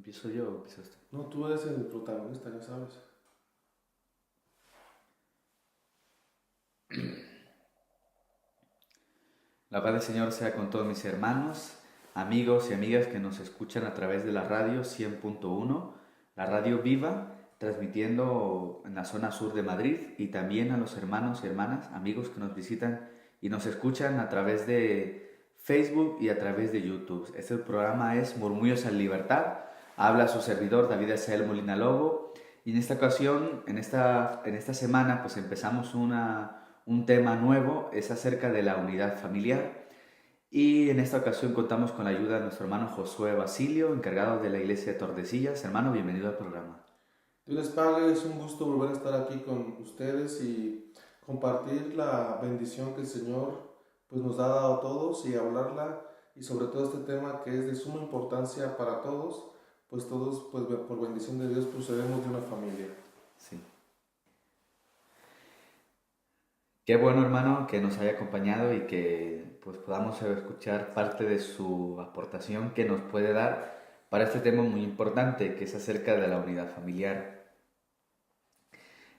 ¿Empiezo yo o empiezas tú? No, tú eres el protagonista, ya sabes. La paz del Señor sea con todos mis hermanos, amigos y amigas que nos escuchan a través de la radio 100.1, la radio viva, transmitiendo en la zona sur de Madrid, y también a los hermanos y hermanas, amigos que nos visitan y nos escuchan a través de Facebook y a través de YouTube. Este programa es Murmullos en Libertad. Habla su servidor David Asael Molina Lobo, y en esta ocasión, en esta semana, pues empezamos un tema nuevo, es acerca de la unidad familiar. Y en esta ocasión contamos con la ayuda de nuestro hermano Josué Basilio, encargado de la iglesia de Tordesillas. Hermano, bienvenido al programa. Dios les pague, es un gusto volver a estar aquí con ustedes y compartir la bendición que el Señor pues, nos ha dado a todos y hablarla, y sobre todo este tema que es de suma importancia para todos, pues todos pues, por bendición de Dios procedemos de una familia. Sí. Qué bueno, hermano, que nos haya acompañado y que pues podamos escuchar parte de su aportación que nos puede dar para este tema muy importante, que es acerca de la unidad familiar.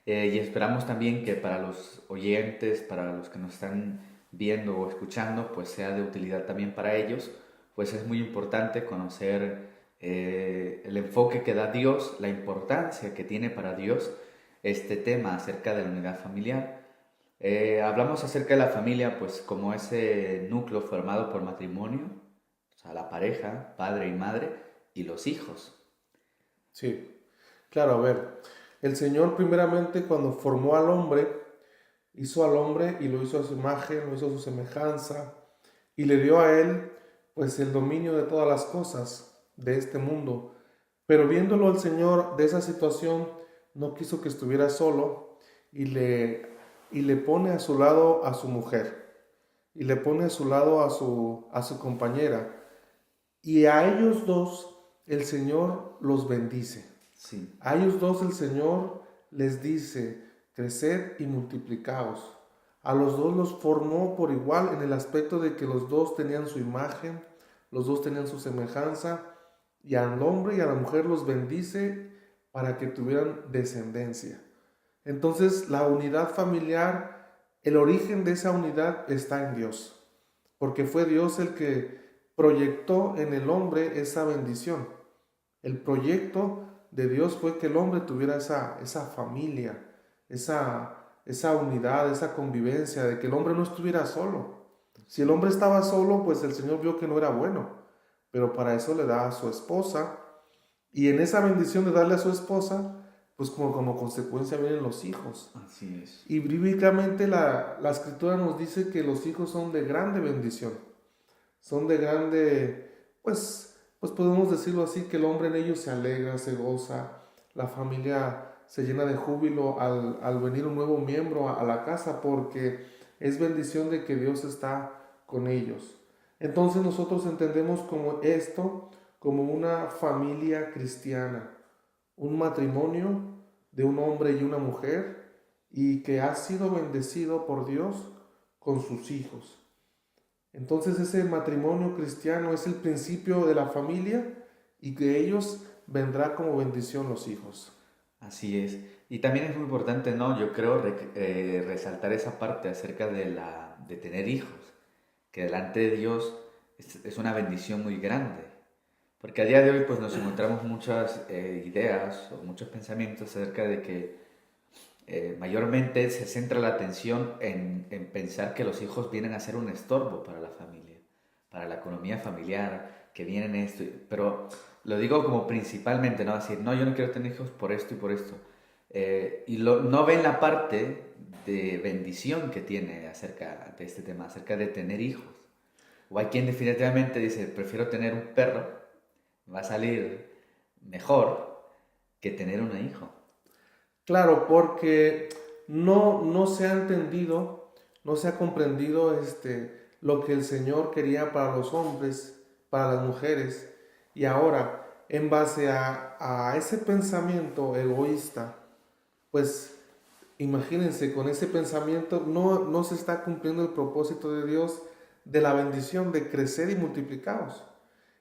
Y esperamos también que para los oyentes, para los que nos están viendo o escuchando, pues sea de utilidad también para ellos, pues es muy importante conocer el enfoque que da Dios, la importancia que tiene para Dios este tema acerca de la unidad familiar. Hablamos acerca de la familia pues como ese núcleo formado por matrimonio, o sea, la pareja, padre y madre, y los hijos. Sí, claro, a ver, el Señor primeramente cuando formó al hombre, hizo al hombre y lo hizo a su imagen, lo hizo a su semejanza, y le dio a él pues el dominio de todas las cosas de este mundo. Pero viéndolo el Señor de esa situación, no quiso que estuviera solo, y le pone a su lado a su mujer, y le pone a su lado a su compañera, y a ellos dos el Señor los bendice. Sí, A ellos dos el Señor les dice, creced y multiplicaos. A los dos los formó por igual en el aspecto de que los dos tenían su imagen, los dos tenían su semejanza, y al hombre y a la mujer los bendice para que tuvieran descendencia. Entonces la unidad familiar, el origen de esa unidad está en Dios, porque fue Dios el que proyectó en el hombre esa bendición. El proyecto de Dios fue que el hombre tuviera esa familia, esa unidad, esa convivencia, de que el hombre no estuviera solo. Si el hombre estaba solo, pues el Señor vio que no era bueno, pero para eso le da a su esposa, y en esa bendición de darle a su esposa, pues como consecuencia vienen los hijos. así es. Y bíblicamente la escritura nos dice que los hijos son de grande bendición, son de grande, pues podemos decirlo así, que el hombre en ellos se alegra, se goza, la familia se llena de júbilo al venir un nuevo miembro a la casa, porque es bendición de que Dios está con ellos. Entonces nosotros entendemos como esto, como una familia cristiana, un matrimonio de un hombre y una mujer, y que ha sido bendecido por Dios con sus hijos. Entonces ese matrimonio cristiano es el principio de la familia, y de ellos vendrá como bendición los hijos. Así es. Y también es muy importante, ¿no? Yo creo resaltar esa parte acerca de tener hijos, que delante de Dios es una bendición muy grande. Porque a día de hoy pues nos encontramos muchas ideas o muchos pensamientos acerca de que mayormente se centra la atención en pensar que los hijos vienen a ser un estorbo para la familia, para la economía familiar, que vienen esto, pero lo digo como principalmente, ¿no? Decir, no, yo no quiero tener hijos por esto y por esto. No ven la parte de bendición que tiene acerca de este tema, acerca de tener hijos. O hay quien definitivamente dice, prefiero tener un perro, va a salir mejor que tener un hijo. Claro, porque no se ha entendido, no se ha comprendido lo que el Señor quería para los hombres, para las mujeres. Y ahora, en base a ese pensamiento egoísta, pues imagínense, con ese pensamiento no se está cumpliendo el propósito de Dios de la bendición de crecer y multiplicados.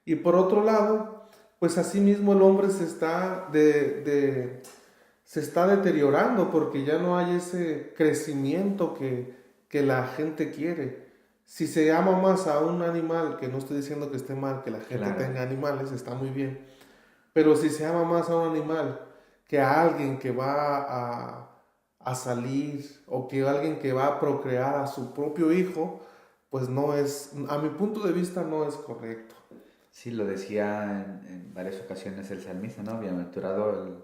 Y por otro lado, pues así mismo el hombre se está deteriorando porque ya no hay ese crecimiento que la gente quiere. Si se ama más a un animal, que no estoy diciendo que esté mal que la gente Claro, tenga animales, está muy bien, pero si se ama más a un animal que a alguien que va a salir o que alguien que va a procrear a su propio hijo, pues no es, a mi punto de vista no es correcto. sí, lo decía en varias ocasiones el salmista, ¿no? Bienaventurado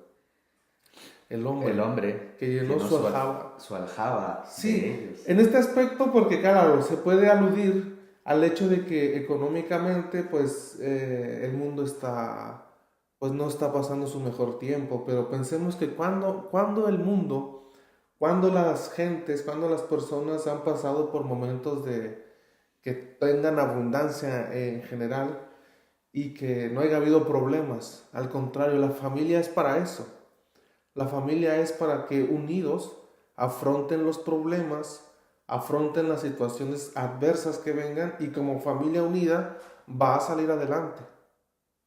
El el hombre hombre que que llenó no su aljaba. su aljaba de Sí, ellos. en este aspecto porque claro, se puede aludir al hecho de que económicamente pues el mundo está, pues no está pasando su mejor tiempo, pero pensemos que cuando el mundo, cuando las gentes, cuando las personas han pasado por momentos de que tengan abundancia en general y que no haya habido problemas, al contrario, la familia es para eso. La familia es para que unidos afronten los problemas, afronten las situaciones adversas que vengan y como familia unida va a salir adelante.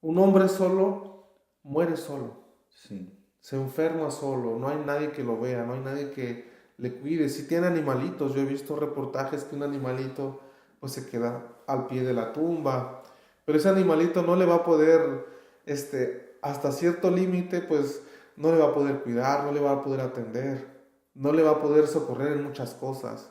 Un hombre solo muere solo, Sí, se enferma solo, no hay nadie que lo vea, no hay nadie que le cuide. Si tiene animalitos, yo he visto reportajes que un animalito pues se queda al pie de la tumba, pero ese animalito no le va a poder, hasta cierto límite, pues no le va a poder cuidar, no le va a poder atender, no le va a poder socorrer en muchas cosas.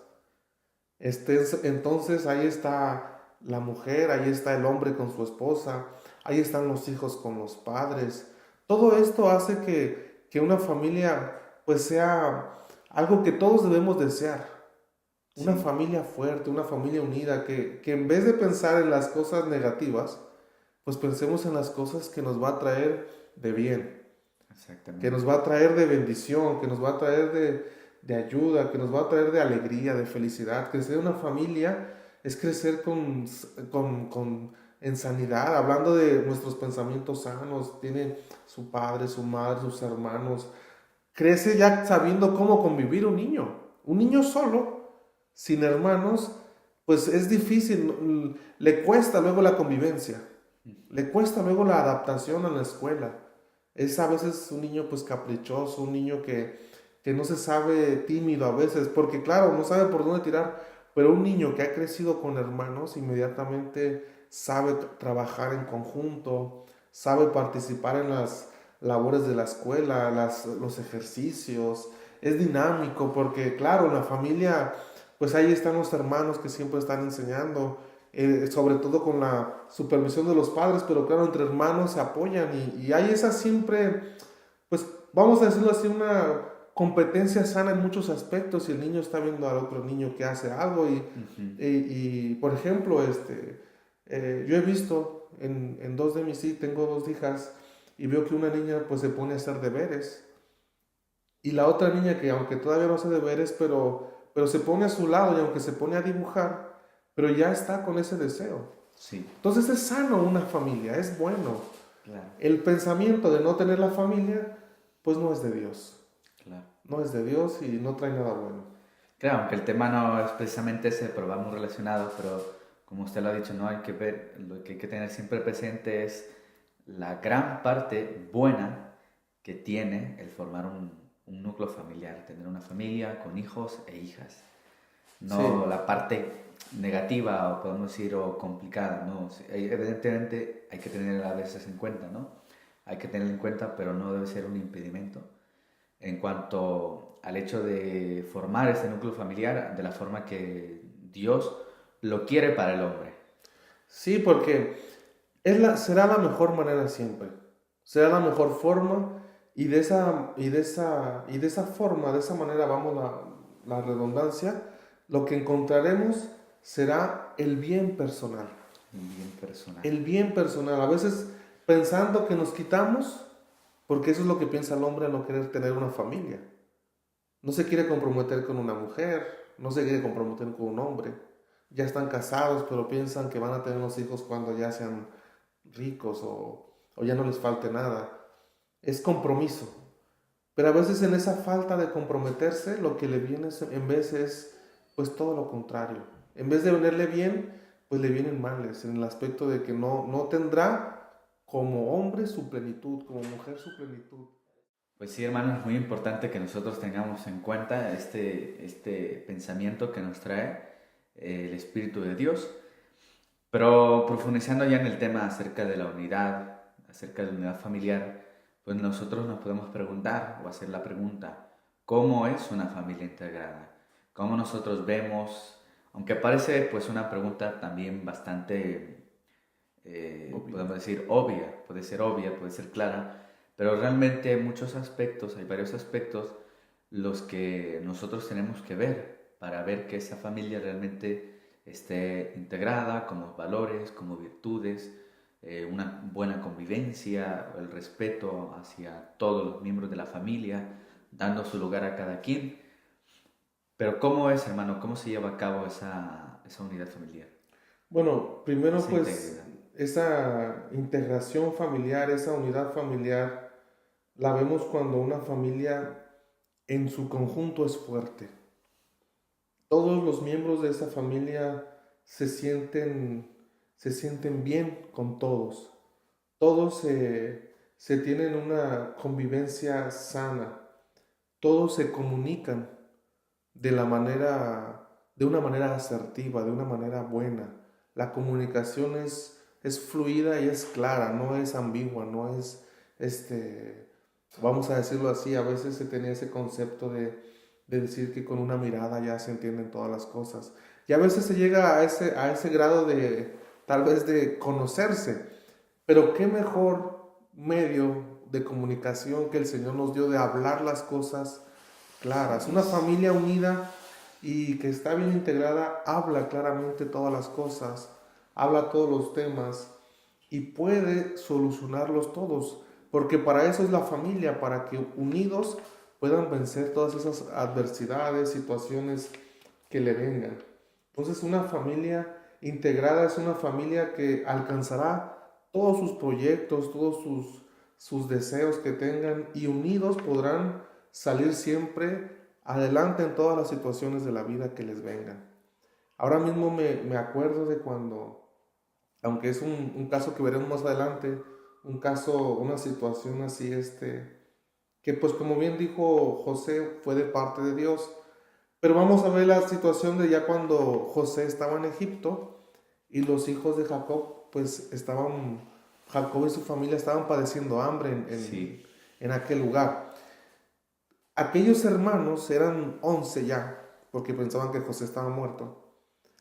Entonces ahí está la mujer, ahí está el hombre con su esposa, ahí están los hijos con los padres. Todo esto hace que una familia pues sea algo que todos debemos desear. Una sí, familia fuerte, una familia unida, que en vez de pensar en las cosas negativas, pues pensemos en las cosas que nos va a traer de bien, que nos exactamente. va a traer de bendición, que nos va a traer de ayuda, que nos va a traer de alegría, de felicidad. Crecer una familia es crecer en sanidad, hablando de nuestros pensamientos sanos, tiene su padre, su madre, sus hermanos. Crece ya sabiendo cómo convivir un niño. Un niño solo, sin hermanos, pues es difícil, le cuesta luego la convivencia, le cuesta luego la adaptación a la escuela. Es a veces un niño pues caprichoso, un niño que no se sabe tímido a veces, porque claro, no sabe por dónde tirar, pero un niño que ha crecido con hermanos inmediatamente sabe trabajar en conjunto, sabe participar en las labores de la escuela, los ejercicios, es dinámico, porque claro, en la familia pues ahí están los hermanos que siempre están enseñando, sobre todo con la supervisión de los padres, pero claro, entre hermanos se apoyan y hay esa siempre, pues vamos a decirlo así, una competencia sana en muchos aspectos y el niño está viendo al otro niño que hace algo Ujú. por ejemplo, yo he visto en dos de mis hijas, tengo dos hijas y veo que una niña pues se pone a hacer deberes y la otra niña que aunque todavía no hace deberes, pero se pone a su lado y aunque se pone a dibujar, pero ya está con ese deseo. Sí, Entonces es sano una familia, es bueno. claro, El pensamiento de no tener la familia, pues no es de Dios. claro. No es de Dios y no trae nada bueno. Claro, aunque el tema no es precisamente ese, pero va muy relacionado, pero como usted lo ha dicho, no hay que ver, lo que hay que tener siempre presente es la gran parte buena que tiene el formar un núcleo familiar, tener una familia con hijos e hijas. Sí, No la parte negativa, o podemos decir, o complicada, no. Sí, evidentemente hay que tenerla a veces en cuenta, ¿no? Hay que tenerla en cuenta, pero no debe ser un impedimento en cuanto al hecho de formar ese núcleo familiar de la forma que Dios lo quiere para el hombre. sí, porque será la mejor manera siempre. Será la mejor forma y de esa forma, de esa manera, vamos la redundancia, lo que encontraremos será el bien personal. Un bien personal. El bien personal. A veces pensando que nos quitamos, porque eso es lo que piensa el hombre al no querer tener una familia. No se quiere comprometer con una mujer, no se quiere comprometer con un hombre. Ya están casados, pero piensan que van a tener los hijos cuando ya sean ricos o ya no les falte nada. Es compromiso. Pero a veces en esa falta de comprometerse, lo que le viene en vez es pues todo lo contrario. En vez de venirle bien, pues le vienen males, en el aspecto de que no tendrá como hombre su plenitud, como mujer su plenitud. Pues sí, hermano, es muy importante que nosotros tengamos en cuenta este pensamiento que nos trae el Espíritu de Dios. Pero profundizando ya en el tema acerca de la unidad, acerca de la unidad familiar, pues nosotros nos podemos preguntar o hacer la pregunta, ¿cómo es una familia integrada? ¿Cómo nosotros vemos, aunque parece pues una pregunta también bastante, podemos decir, obvia, puede ser clara, pero realmente hay muchos aspectos, hay varios aspectos los que nosotros tenemos que ver para ver que esa familia realmente esté integrada como valores, como virtudes, una buena convivencia, el respeto hacia todos los miembros de la familia, dando su lugar a cada quien. Pero ¿cómo es, hermano? ¿Cómo se lleva a cabo esa unidad familiar? Bueno, primero Esa pues integridad. esa integración familiar, esa unidad familiar, la vemos cuando una familia en su conjunto es fuerte. Todos los miembros de esa familia se sienten, se sienten bien con todos. Todos se tienen una convivencia sana. Todos se comunican de una manera asertiva, de una manera buena. La comunicación es fluida y es clara, no es ambigua, no es, vamos a decirlo así, a veces se tenía ese concepto de decir que con una mirada ya se entienden todas las cosas. Y a veces se llega a ese grado de, tal vez de conocerse, pero qué mejor medio de comunicación que el Señor nos dio de hablar las cosas claras. Una familia unida y que está bien integrada habla claramente todas las cosas, habla todos los temas y puede solucionarlos todos, porque para eso es la familia, para que unidos puedan vencer todas esas adversidades, situaciones que le vengan. Entonces una familia integrada es una familia que alcanzará todos sus proyectos, todos sus deseos que tengan y unidos podrán salir siempre adelante en todas las situaciones de la vida que les vengan. Ahora mismo me acuerdo de cuando, aunque es un caso que veremos más adelante, un caso, una situación así, que pues como bien dijo José, fue de parte de Dios. Pero vamos a ver la situación de ya cuando José estaba en Egipto y los hijos de Jacob, pues Jacob y su familia estaban padeciendo hambre Sí, en aquel lugar. Aquellos hermanos eran 11 ya, porque pensaban que José estaba muerto.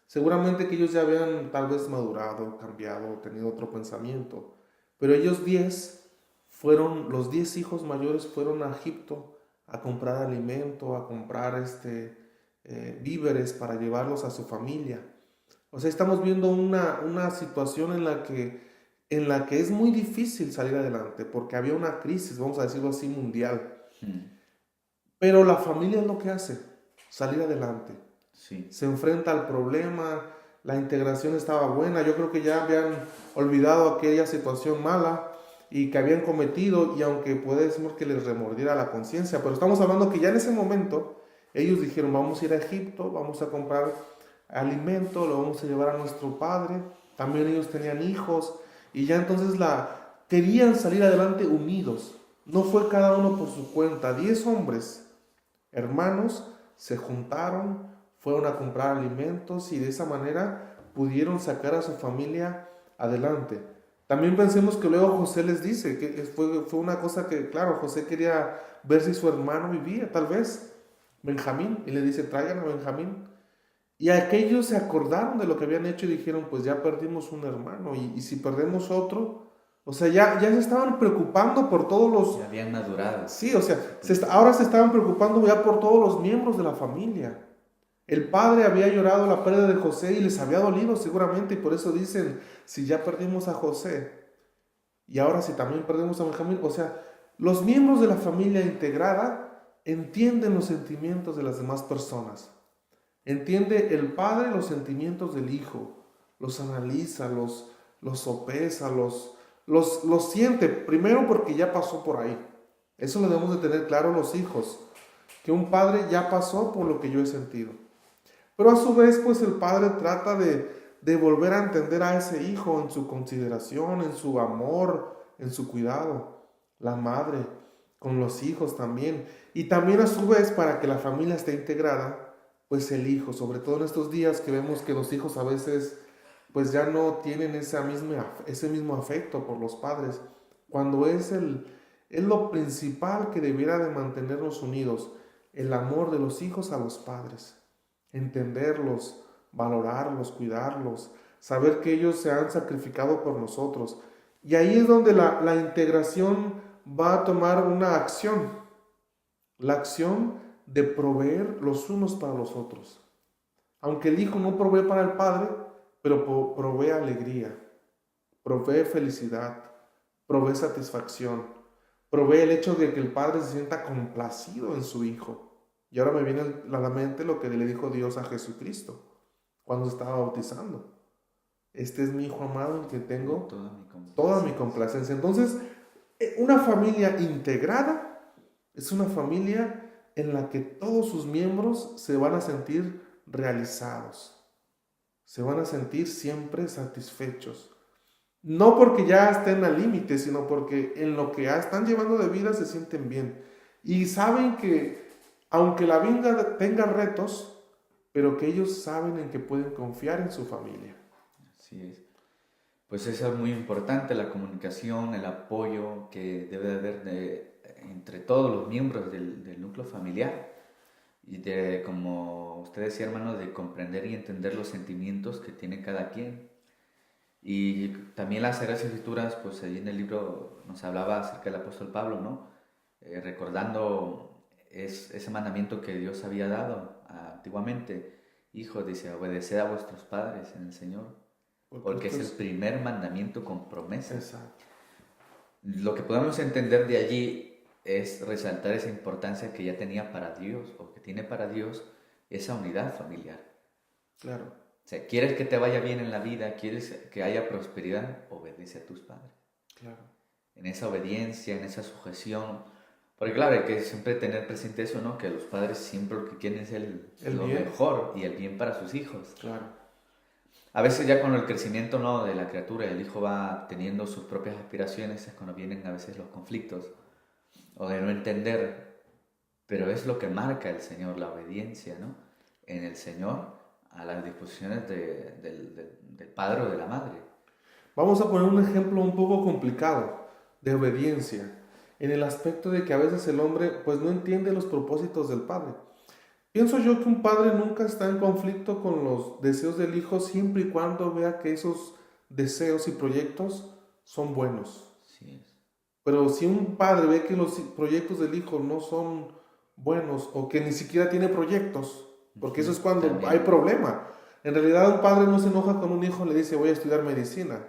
Seguramente que ellos ya habían tal vez madurado, cambiado, tenido otro pensamiento. Pero ellos 10 fueron, los 10 hijos mayores fueron a Egipto a comprar alimento, a comprar víveres para llevarlos a su familia. O sea, estamos viendo una situación en la que es muy difícil salir adelante, porque había una crisis, vamos a decirlo así, mundial. Pero la familia es lo que hace, salir adelante. sí, Se enfrenta al problema, la integración estaba buena, yo creo que ya habían olvidado aquella situación mala y que habían cometido, y aunque puede decir que les remordiera la conciencia, pero estamos hablando que ya en ese momento ellos dijeron, vamos a ir a Egipto, vamos a comprar alimento, lo vamos a llevar a nuestro padre, también ellos tenían hijos, y ya entonces querían salir adelante unidos, no fue cada uno por su cuenta, 10 hombres, hermanos, se juntaron, fueron a comprar alimentos y de esa manera pudieron sacar a su familia adelante. También pensemos que luego José les dice que fue una cosa que, claro, José quería ver si su hermano vivía, tal vez, Benjamín, y le dice, traigan a Benjamín. Y aquellos se acordaron de lo que habían hecho y dijeron, pues ya perdimos un hermano, y si perdemos otro, o sea, ya se estaban preocupando por todos los... ya habían madurado. Sí, o sea, ahora se estaban preocupando ya por todos los miembros de la familia. El padre había llorado la pérdida de José y les había dolido seguramente, y por eso dicen, si ya perdimos a José, y ahora si también perdemos a Benjamín, o sea, los miembros de la familia integrada entienden los sentimientos de las demás personas. Entiende el padre los sentimientos del hijo, los analiza, los sopesa, los siente, primero porque ya pasó por ahí. Eso lo debemos de tener claro los hijos, que un padre ya pasó por lo que yo he sentido. Pero a su vez, pues el padre trata de volver a entender a ese hijo en su consideración, en su amor, en su cuidado, la madre con los hijos también. Y también a su vez, para que la familia esté integrada, pues el hijo, sobre todo en estos días que vemos que los hijos a veces pues ya no tienen ese mismo afecto por los padres, cuando es lo principal que debiera de mantenernos unidos, el amor de los hijos a los padres, entenderlos, valorarlos, cuidarlos, saber que ellos se han sacrificado por nosotros. Y ahí es donde la integración va a tomar una acción, la acción de proveer los unos para los otros. Aunque el hijo no provee para el padre, pero provee alegría, provee felicidad, provee satisfacción, provee el hecho de que el padre se sienta complacido en su hijo. Y ahora me viene a la mente lo que le dijo Dios a Jesucristo cuando se estaba bautizando. Este es mi hijo amado en que tengo toda mi complacencia. Entonces, una familia integrada es una familia en la que todos sus miembros se van a sentir realizados, se van a sentir siempre satisfechos. No porque ya estén al límite, sino porque en lo que ya están llevando de vida se sienten bien. Y saben que, aunque la vida tenga retos, pero que ellos saben en que pueden confiar en su familia. Así es. Pues eso es muy importante, la comunicación, el apoyo que debe de haber entre todos los miembros del núcleo familiar. Y de, como usted decía, hermano, de comprender y entender los sentimientos que tiene cada quien. Y también las Sagradas Escrituras, pues ahí en el libro nos hablaba acerca del apóstol Pablo, ¿no? Recordando ese mandamiento que Dios había dado antiguamente. Hijo, dice, obedeced a vuestros padres en el Señor, porque es el primer mandamiento con promesa. Exacto. Lo que podemos entender de allí es resaltar esa importancia que ya tenía para Dios, o que tiene para Dios, esa unidad familiar. Claro. O sea, ¿quieres que te vaya bien en la vida? ¿Quieres que haya prosperidad? Obedece a tus padres. Claro. En esa obediencia, en esa sujeción. Porque claro, hay que siempre tener presente eso, ¿no? Que los padres siempre lo que quieren es lo mejor y el bien para sus hijos. Claro. A veces ya con el crecimiento, ¿no?, de la criatura, el hijo va teniendo sus propias aspiraciones, es cuando vienen a veces los conflictos, o de no entender, pero es lo que marca el Señor, la obediencia, ¿no?, en el Señor a las disposiciones del padre o de la madre. Vamos a poner un ejemplo un poco complicado de obediencia, en el aspecto de que a veces el hombre pues no entiende los propósitos del padre. Pienso yo que un padre nunca está en conflicto con los deseos del hijo siempre y cuando vea que esos deseos y proyectos son buenos. Sí es. Pero si un padre ve que los proyectos del hijo no son buenos o que ni siquiera tiene proyectos, porque eso es cuando También hay problema. En realidad un padre no se enoja con un hijo y le dice voy a estudiar medicina.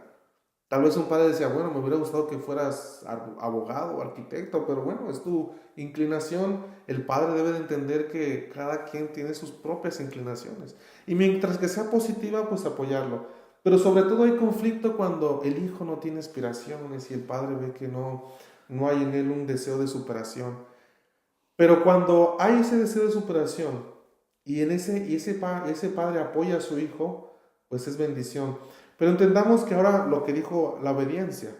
Tal vez un padre decía, bueno, me hubiera gustado que fueras abogado o arquitecto, pero bueno, es tu inclinación. El padre debe de entender que cada quien tiene sus propias inclinaciones. Y mientras que sea positiva, pues apoyarlo. Pero sobre todo hay conflicto cuando el hijo no tiene aspiraciones y el padre ve que no hay en él un deseo de superación. Pero cuando hay ese deseo de superación y ese padre apoya a su hijo, pues es bendición. Pero entendamos que ahora lo que dijo la obediencia.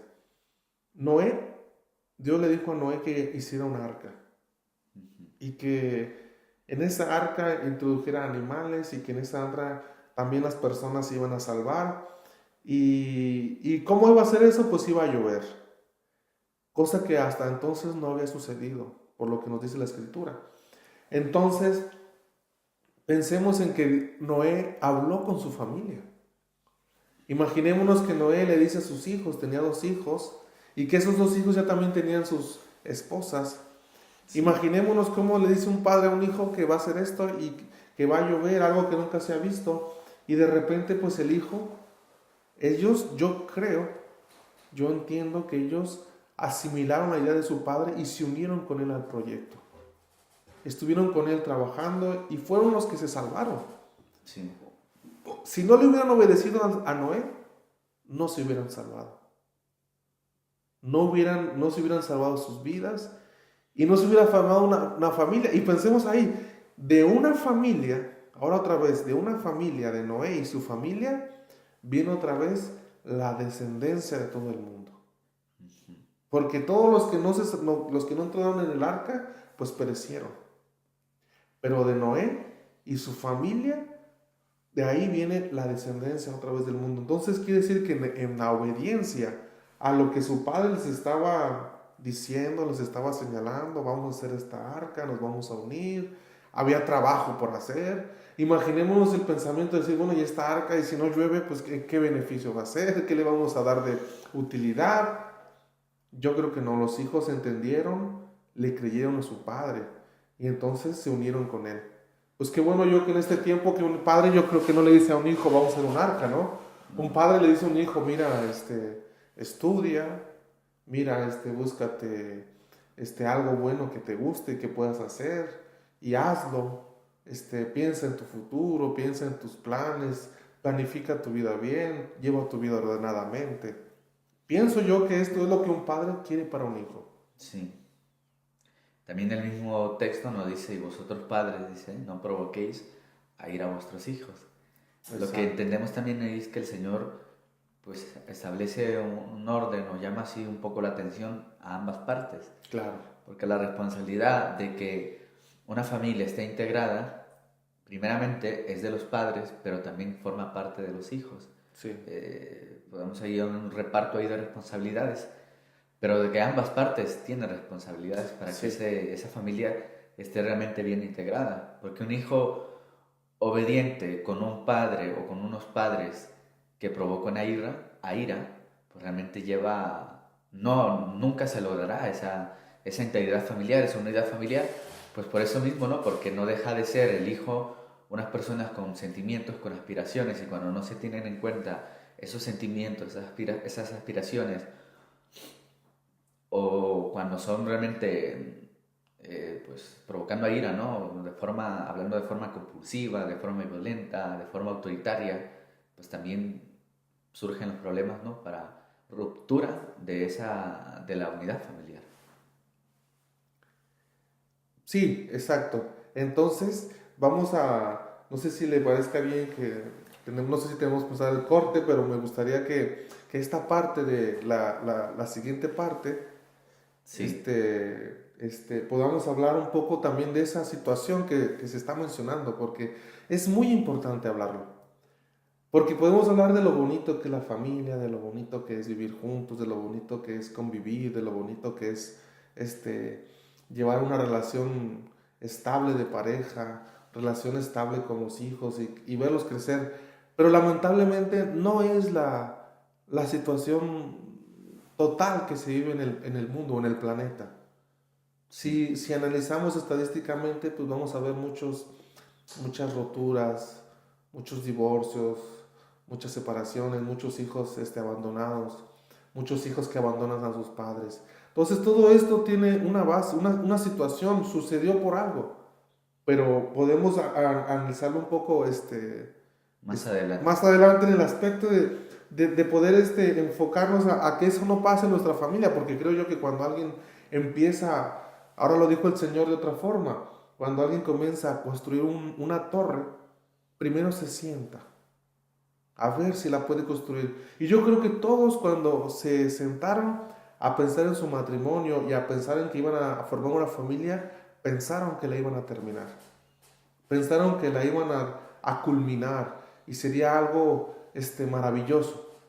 Dios le dijo a Noé que hiciera una arca. Y que en esa arca introdujera animales y que en esa arca también las personas se iban a salvar. ¿Y cómo iba a hacer eso? Pues iba a llover. Cosa que hasta entonces no había sucedido, por lo que nos dice la Escritura. Entonces, pensemos en que Noé habló con su familia. Imaginémonos que Noé le dice a sus hijos, tenía 2 hijos, y que esos 2 hijos ya también tenían sus esposas. Sí. Imaginémonos cómo le dice un padre a un hijo que va a hacer esto y que va a llover, algo que nunca se ha visto, y de repente pues el hijo, yo entiendo que ellos asimilaron la idea de su padre y se unieron con él al proyecto. Estuvieron con él trabajando y fueron los que se salvaron. Sí. Si no le hubieran obedecido a Noé, no se hubieran salvado. No se hubieran salvado sus vidas y no se hubiera formado una familia. Y pensemos ahí, de una familia, ahora otra vez, de una familia de Noé y su familia, viene otra vez la descendencia de todo el mundo. porque todos los que no entraron en el arca, pues perecieron. Pero de Noé y su familia, de ahí viene la descendencia otra vez del mundo. Entonces quiere decir que en la obediencia a lo que su padre les estaba diciendo, les estaba señalando, vamos a hacer esta arca, nos vamos a unir, había trabajo por hacer. Imaginémonos el pensamiento de decir, bueno, y esta arca, y si no llueve, pues ¿qué beneficio va a ser? ¿Qué le vamos a dar de utilidad? Yo creo que no, los hijos entendieron, le creyeron a su padre y entonces se unieron con él. Pues qué bueno yo que en este tiempo que un padre yo creo que no le dice a un hijo, vamos a hacer un arca, ¿no? Un padre le dice a un hijo, mira, estudia, mira, búscate, algo bueno que te guste y que puedas hacer y hazlo. Piensa en tu futuro, piensa en tus planes, planifica tu vida bien, lleva tu vida ordenadamente. Pienso yo que esto es lo que un padre quiere para un hijo. Sí. También el mismo texto nos dice, y vosotros padres, dice, no provoquéis a ir a vuestros hijos. Exacto. Lo que entendemos también es que el Señor pues establece un orden o llama así un poco la atención a ambas partes. Claro. Porque la responsabilidad de que una familia esté integrada, primeramente es de los padres, pero también forma parte de los hijos. Sí. Podemos ir a un reparto ahí de responsabilidades, pero de que ambas partes tienen responsabilidades para que esa familia esté realmente bien integrada. Porque un hijo obediente con un padre o con unos padres que provocan a ira, pues realmente nunca se logrará esa integridad familiar, esa unidad familiar, pues por eso mismo, ¿no? Porque no deja de ser el hijo unas personas con sentimientos, con aspiraciones, y cuando no se tienen en cuenta esos sentimientos, esas aspiraciones, o cuando son realmente pues provocando a ira, ¿no? Hablando de forma compulsiva, de forma violenta, de forma autoritaria, pues también surgen los problemas, ¿no? Para ruptura de la unidad familiar. Sí, exacto. Entonces, no sé si le parezca bien no sé si tenemos que pasar el corte, pero me gustaría que esta parte de la siguiente parte, sí. Podamos hablar un poco también de esa situación que se está mencionando, porque es muy importante hablarlo. Porque podemos hablar de lo bonito que es la familia, de lo bonito que es vivir juntos, de lo bonito que es convivir, de lo bonito que es llevar una relación estable de pareja, relación estable con los hijos y verlos crecer. Pero lamentablemente no es la situación total que se vive en el mundo, en el planeta. Si analizamos estadísticamente, pues vamos a ver muchas roturas, muchos divorcios, muchas separaciones, muchos hijos abandonados, muchos hijos que abandonan a sus padres. Entonces todo esto tiene una base, una situación, sucedió por algo, pero podemos analizarlo un poco más adelante en el aspecto de poder enfocarnos a que eso no pase en nuestra familia, porque creo yo que cuando alguien empieza, ahora lo dijo el Señor de otra forma, cuando alguien comienza a construir una torre, primero se sienta a ver si la puede construir. Y yo creo que todos cuando se sentaron a pensar en su matrimonio y a pensar en que iban a formar una familia, pensaron que la iban a terminar. Pensaron que la iban a culminar y sería algo maravilloso.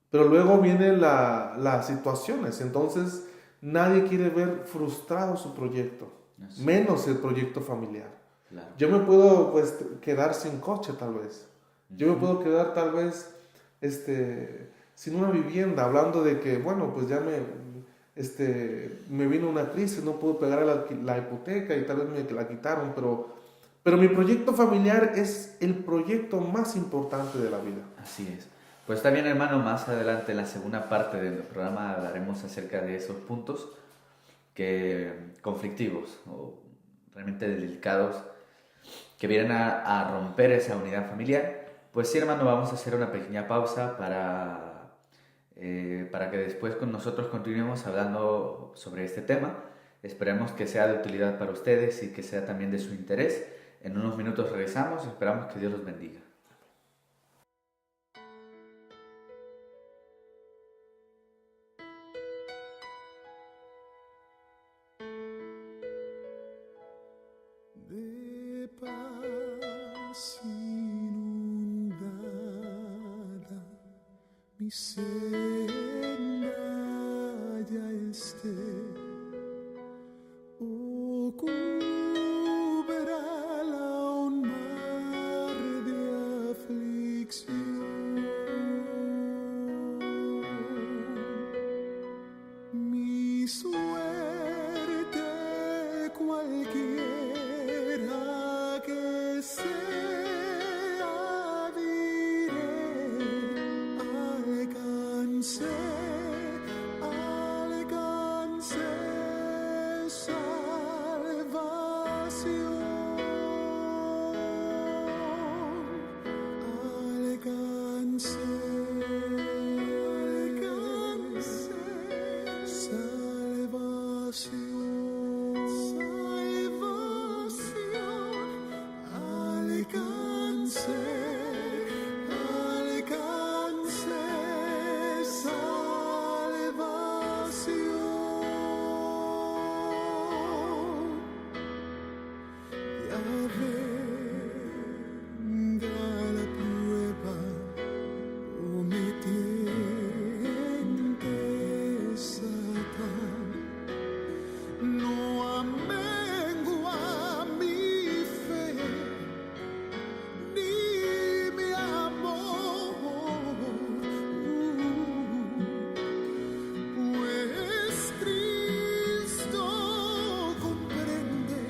Pero luego vienen las situaciones, entonces nadie quiere ver frustrado su proyecto, menos el proyecto familiar. Claro. Yo me puedo quedar sin coche tal vez. Yo me puedo quedar tal vez sin una vivienda, hablando de que, bueno, pues ya me vino una crisis, no puedo pagar la hipoteca y tal vez me la quitaron, pero mi proyecto familiar es el proyecto más importante de la vida. Así es. Pues está bien, hermano, más adelante en la segunda parte del programa hablaremos acerca de esos puntos conflictivos o realmente delicados que vienen a romper esa unidad familiar. Pues sí, hermano, vamos a hacer una pequeña pausa para que después con nosotros continuemos hablando sobre este tema. Esperemos que sea de utilidad para ustedes y que sea también de su interés. En unos minutos regresamos, esperamos que Dios los bendiga. de paz inundada, mi senda ya esté, o cúbrala un mar de aflicción. Mi suerte cualquiera que sea, diré, alcancé salvación, alcancé salvación, alcancé salvación. Ya venga la prueba, o me tiente Satán, no amengua mi fe ni mi amor, pues Cristo comprende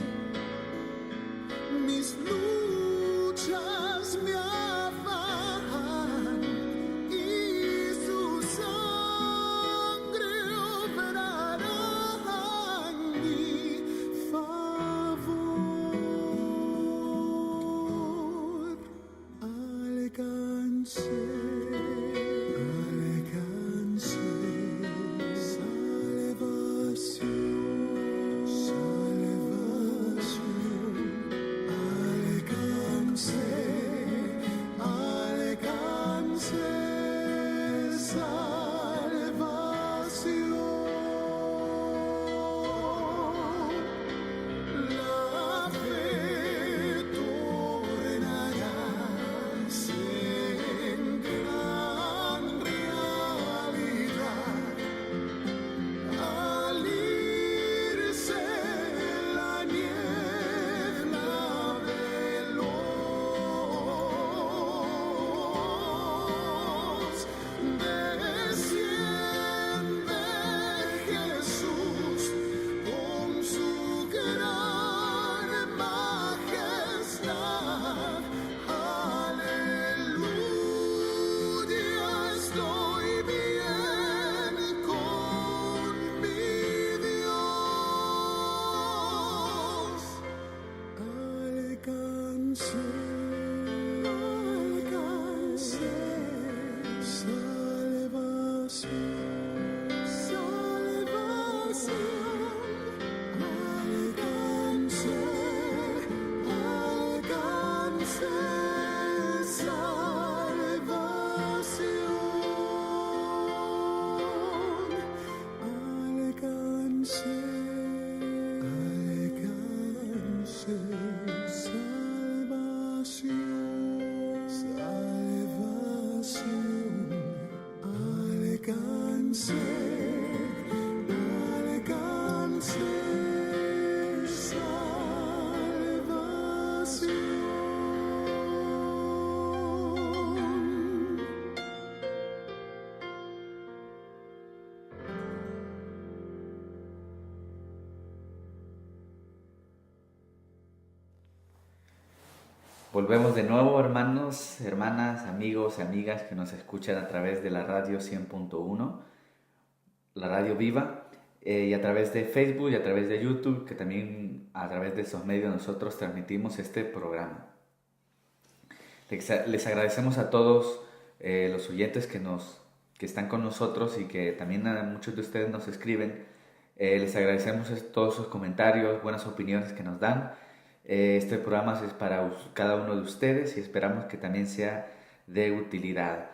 mis luchas, mi afán, y su sangre obrará en mi favor. Alcancé salvación, salvación. Alcancé salvación. La fe tornará en gran realidad al irse la niebla veloz. Desciende Jesús con su gran majestad. Aleluya, estoy bien con mi Dios. Alcancé salvación, alcancé salvación. Volvemos de nuevo, hermanos, hermanas, amigos y amigas que nos escuchan a través de la radio 100.1, la radio viva, y a través de Facebook y a través de YouTube, que también a través de esos medios nosotros transmitimos este programa. Les agradecemos a todos los oyentes que están con nosotros y que también a muchos de ustedes nos escriben. Les agradecemos todos sus comentarios, buenas opiniones que nos dan. Este programa es para cada uno de ustedes y esperamos que también sea de utilidad.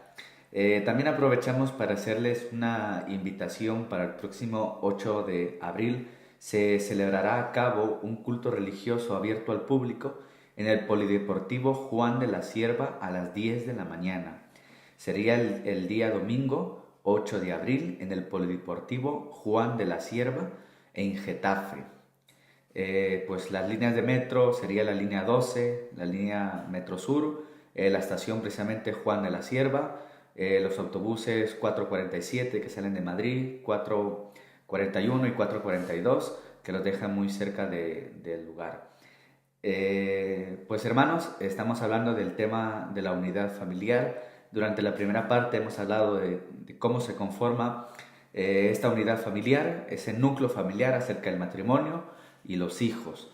También aprovechamos para hacerles una invitación para el próximo 8 de abril, se celebrará a cabo un culto religioso abierto al público en el Polideportivo Juan de la Cierva a las 10 de la mañana. Sería el día domingo 8 de abril en el Polideportivo Juan de la Cierva en Getafe. Pues las líneas de metro sería la línea 12, la línea Metro Sur, la estación precisamente Juan de la Cierva, los autobuses 447 que salen de Madrid, 441 y 442 que los dejan muy cerca del lugar. Pues hermanos, estamos hablando del tema de la unidad familiar. Durante la primera parte hemos hablado de cómo se conforma esta unidad familiar, ese núcleo familiar acerca del matrimonio y los hijos.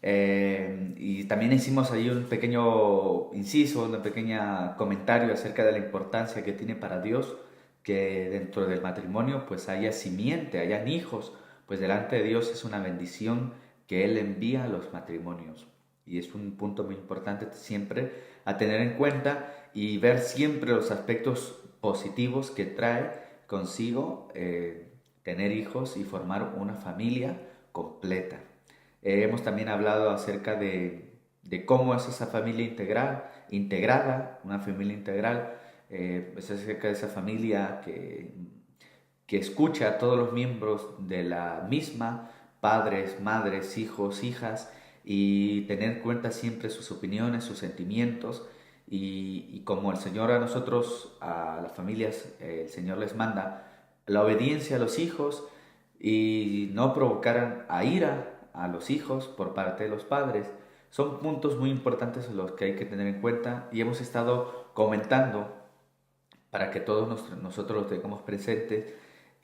Y también hicimos ahí un pequeño inciso, un pequeño comentario acerca de la importancia que tiene para Dios que dentro del matrimonio pues haya simiente, hayan hijos, pues delante de Dios es una bendición que Él envía a los matrimonios. Y es un punto muy importante siempre a tener en cuenta y ver siempre los aspectos positivos que trae consigo tener hijos y formar una familia completa. Hemos también hablado acerca de cómo es esa familia integrada, una familia integral, es acerca de esa familia que escucha a todos los miembros de la misma, padres, madres, hijos, hijas, y tener en cuenta siempre sus opiniones, sus sentimientos, y como el Señor a nosotros, a las familias, el Señor les manda la obediencia a los hijos y no provocar a ira a los hijos por parte de los padres. Son puntos muy importantes los que hay que tener en cuenta y hemos estado comentando para que todos nosotros los tengamos presentes.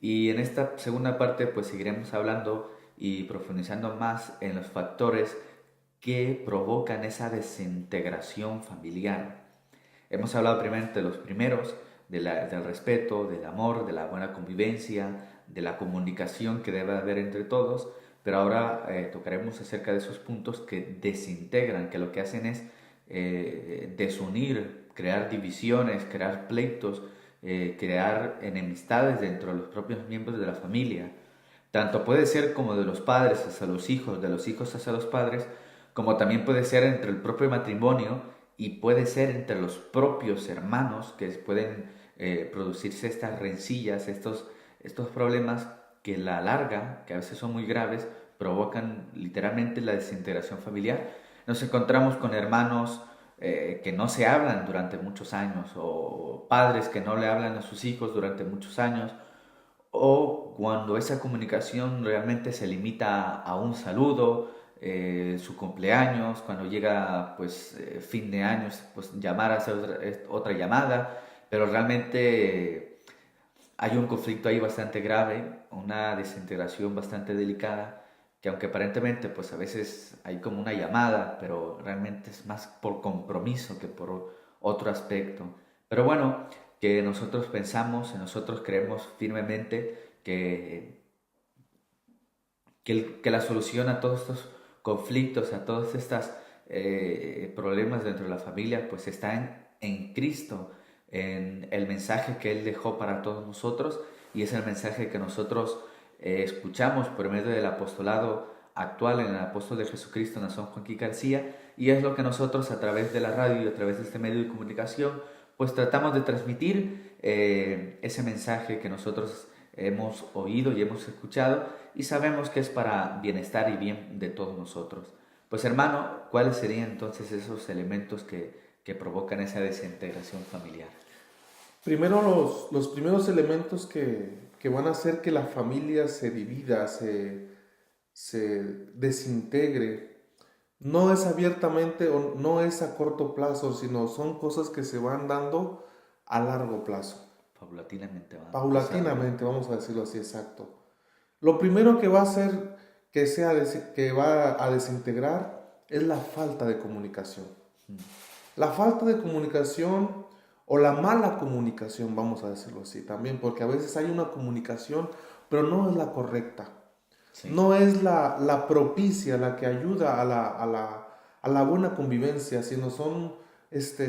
Y en esta segunda parte pues seguiremos hablando y profundizando más en los factores que provocan esa desintegración familiar. Hemos hablado primeramente de los primeros, del respeto, del amor, de la buena convivencia, de la comunicación que debe haber entre todos, pero ahora tocaremos acerca de esos puntos que desintegran, que lo que hacen es desunir, crear divisiones, crear pleitos, crear enemistades dentro de los propios miembros de la familia. Tanto puede ser como de los padres hacia los hijos, de los hijos hacia los padres, como también puede ser entre el propio matrimonio y puede ser entre los propios hermanos, que pueden producirse estas rencillas, estos problemas que a la larga, que a veces son muy graves, provocan literalmente la desintegración familiar. Nos encontramos con hermanos que no se hablan durante muchos años, o padres que no le hablan a sus hijos durante muchos años, o cuando esa comunicación realmente se limita a un saludo, su cumpleaños, cuando llega pues fin de año, pues llamar a hacer otra llamada, pero realmente hay un conflicto ahí bastante grave, una desintegración bastante delicada, que aunque aparentemente pues a veces hay como una llamada, pero realmente es más por compromiso que por otro aspecto. Pero bueno, que nosotros pensamos, nosotros creemos firmemente que la solución a todos estos conflictos, a todos estos problemas dentro de la familia, pues está en Cristo, en el mensaje que Él dejó para todos nosotros, y es el mensaje que nosotros escuchamos por medio del apostolado actual en el apóstol de Jesucristo, Nazón Joaquín García, y es lo que nosotros a través de la radio y a través de este medio de comunicación pues tratamos de transmitir ese mensaje que nosotros hemos oído y hemos escuchado y sabemos que es para bienestar y bien de todos nosotros. Pues hermano, ¿cuáles serían entonces esos elementos que provocan esa desintegración familiar? Primero, los primeros elementos que van a hacer que la familia se divida, se desintegre, no es abiertamente o no es a corto plazo, sino son cosas que se van dando a largo plazo. Paulatinamente, vamos a decirlo así, exacto. Lo primero que va a hacer que va a desintegrar es la falta de comunicación. La falta de comunicación o la mala comunicación, vamos a decirlo así también, porque a veces hay una comunicación, pero no es la correcta. Sí. No es la propicia, la que ayuda a la buena convivencia, sino son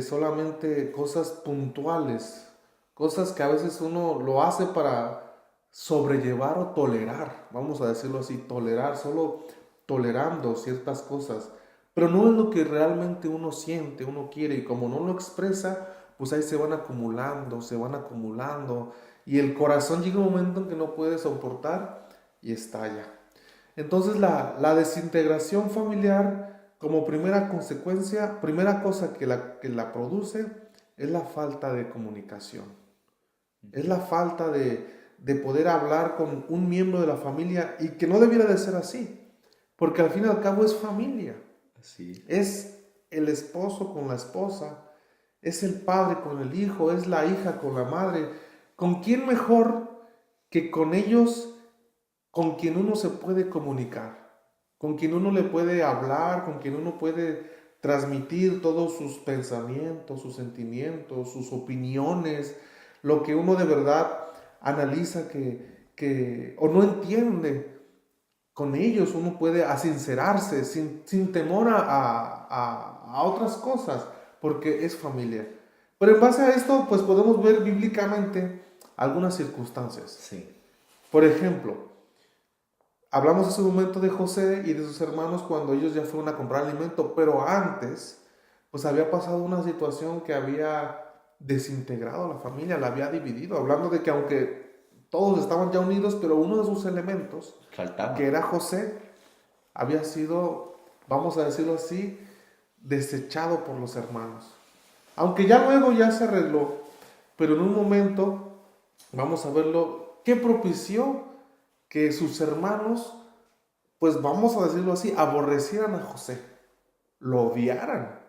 solamente cosas puntuales, cosas que a veces uno lo hace para sobrellevar o tolerar, vamos a decirlo así, tolerar, solo tolerando ciertas cosas, pero no es lo que realmente uno siente, uno quiere, y como no lo expresa, pues ahí se van acumulando, y el corazón llega un momento en que no puede soportar y estalla. Entonces la desintegración familiar, como primera consecuencia, primera cosa que la produce, es la falta de comunicación. Es la falta de poder hablar con un miembro de la familia, y que no debiera de ser así, porque al fin y al cabo es familia. Así. Es el esposo con la esposa, es el padre con el hijo, es la hija con la madre. ¿Con quién mejor que con ellos, con quien uno se puede comunicar, con quien uno le puede hablar, con quien uno puede transmitir todos sus pensamientos, sus sentimientos, sus opiniones, lo que uno de verdad analiza o no entiende? Con ellos uno puede sincerarse sin temor a otras cosas, porque es familia. Pero en base a esto, pues podemos ver bíblicamente algunas circunstancias. Sí. Por ejemplo, hablamos hace un momento de José y de sus hermanos cuando ellos ya fueron a comprar alimento, pero antes, pues había pasado una situación que había desintegrado a la familia, la había dividido, hablando de que aunque todos estaban ya unidos, pero uno de sus elementos, Faltaba. que era José, había sido, vamos a decirlo así, desechado por los hermanos. Aunque ya luego ya se arregló, pero en un momento, vamos a verlo, ¿qué propició? Que sus hermanos, pues vamos a decirlo así, aborrecieran a José, lo odiaran,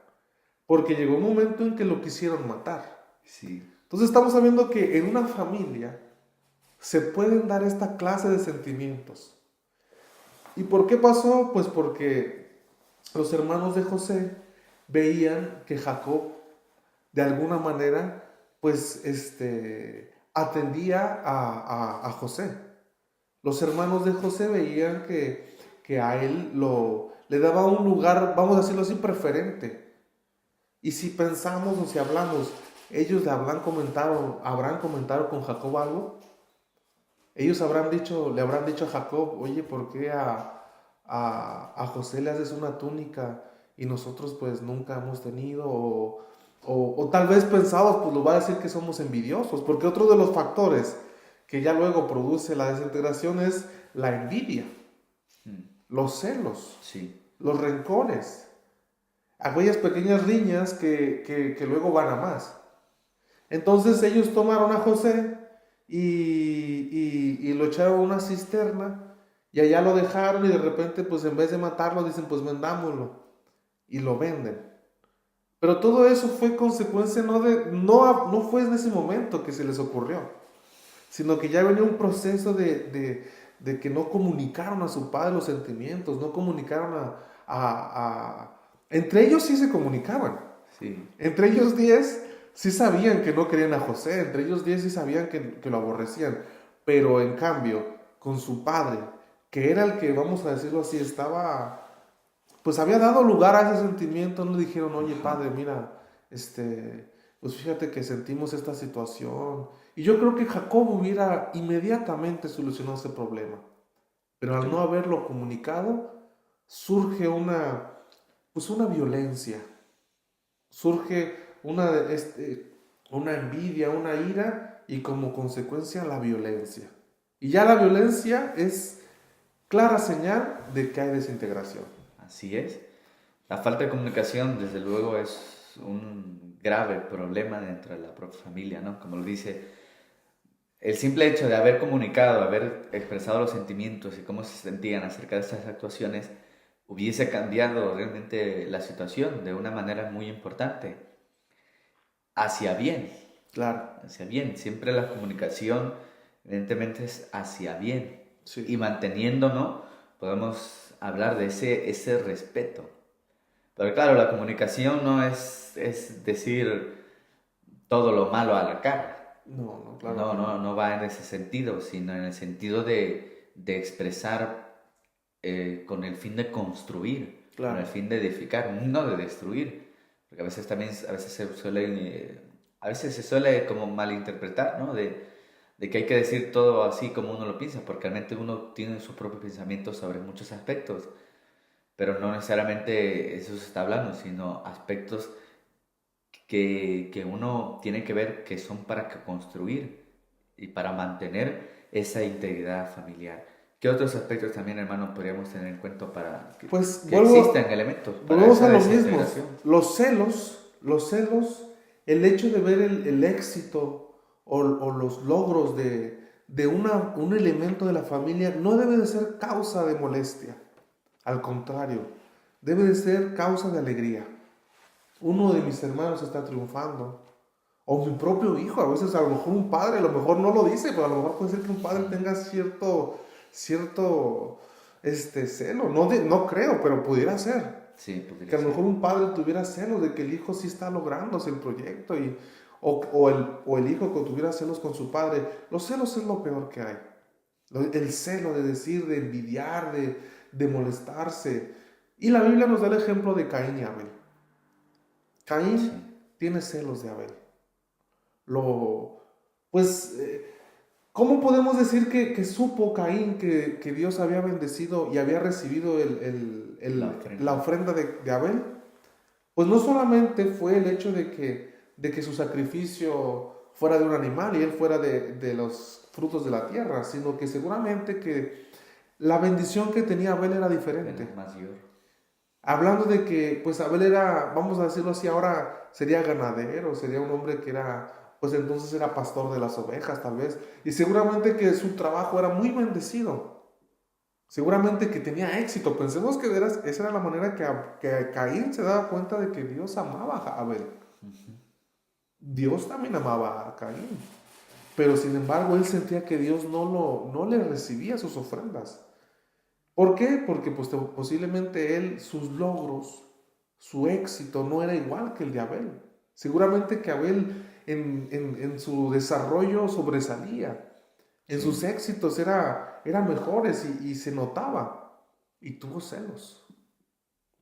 porque llegó un momento en que lo quisieron matar. Sí. Entonces estamos sabiendo que en una familia se pueden dar esta clase de sentimientos. ¿Y por qué pasó? Pues porque los hermanos de José veían que Jacob de alguna manera pues atendía a José. Los hermanos de José veían que a él le daba un lugar, vamos a decirlo así, preferente. Y si pensamos o si hablamos, ellos habrán comentado con Jacob algo. Ellos le habrán dicho a Jacob, oye, ¿por qué a José le haces una túnica y nosotros pues nunca hemos tenido? O tal vez pensados, pues lo va a decir que somos envidiosos, porque otro de los factores que ya luego produce la desintegración es la envidia, los celos, Sí. los rencores, aquellas pequeñas riñas que luego van a más. Entonces ellos tomaron a José y lo echaron a una cisterna y allá lo dejaron, y de repente pues en vez de matarlo dicen pues vendámoslo, y lo venden. Pero todo eso fue consecuencia no fue en ese momento que se les ocurrió, sino que ya venía un proceso de que no comunicaron a su padre los sentimientos, no comunicaron entre ellos sí se comunicaban. Sí. Entre ellos 10 sí sabían que no querían a José, entre ellos 10 sí sabían que lo aborrecían, pero en cambio, con su padre, que era el que, vamos a decirlo así, pues había dado lugar a ese sentimiento, no le dijeron, oye padre, mira, pues fíjate que sentimos esta situación. Y yo creo que Jacob hubiera inmediatamente solucionado ese problema, pero al no haberlo comunicado, surge una violencia, surge una envidia, una ira, y como consecuencia la violencia. Y ya la violencia es clara señal de que hay desintegración. Así es. La falta de comunicación, desde luego, es un grave problema dentro de la propia familia, ¿no? Como lo dice, el simple hecho de haber comunicado, haber expresado los sentimientos y cómo se sentían acerca de estas actuaciones, hubiese cambiado realmente la situación de una manera muy importante. Hacia bien. Claro. Hacia bien. Siempre la comunicación, evidentemente, es hacia bien. Sí. Y manteniéndonos, podemos hablar de ese respeto. Pero claro, la comunicación no es decir todo lo malo a la cara. No, claro. No va en ese sentido, sino en el sentido de expresar con el fin de construir, Claro. con el fin de edificar, no de destruir. Porque a veces se suele como malinterpretar, ¿no? de que hay que decir todo así como uno lo piensa, porque realmente uno tiene sus propios pensamientos sobre muchos aspectos, pero no necesariamente eso se está hablando, sino aspectos que uno tiene que ver que son para construir y para mantener esa integridad familiar. ¿Qué otros aspectos también, hermano, podríamos tener en cuenta para Pues que existan elementos para volvemos esa a lo mismo. desintegración? Los celos, el hecho de ver el éxito o los logros de un elemento de la familia no debe de ser causa de molestia. Al contrario, debe de ser causa de alegría. Uno de mis hermanos está triunfando. O mi propio hijo, a veces a lo mejor un padre, a lo mejor no lo dice, pero a lo mejor puede ser que un padre tenga cierto celo. No, no creo, pero pudiera ser. Sí, porque Que a lo mejor un padre tuviera celos de que el hijo sí está lográndose el proyecto o el hijo que tuviera celos con su padre. Los celos es lo peor que hay. El celo de decir, de envidiar, de molestarse. Y la Biblia nos da el ejemplo de Caín y Abel. Caín sí, tiene celos de Abel. Pues, ¿cómo podemos decir que supo Caín que Dios había bendecido y había recibido la ofrenda de Abel? Pues no solamente fue el hecho de que su sacrificio fuera de un animal y él fuera de los frutos de la tierra, sino que seguramente que la bendición que tenía Abel era diferente. el mayor. Hablando de que, pues Abel era, vamos a decirlo así, ahora sería ganadero, sería un hombre que era, pues entonces era pastor de las ovejas tal vez, y seguramente que su trabajo era muy bendecido, seguramente que tenía éxito. Pensemos que esa era la manera que Caín se daba cuenta de que Dios amaba a Abel. Dios también amaba a Caín, pero sin embargo él sentía que Dios no le recibía sus ofrendas. ¿Por qué? Porque pues, posiblemente él, sus logros, su éxito no era igual que el de Abel. Seguramente que Abel en su desarrollo sobresalía, en sus éxitos era mejores y se notaba. Y tuvo celos,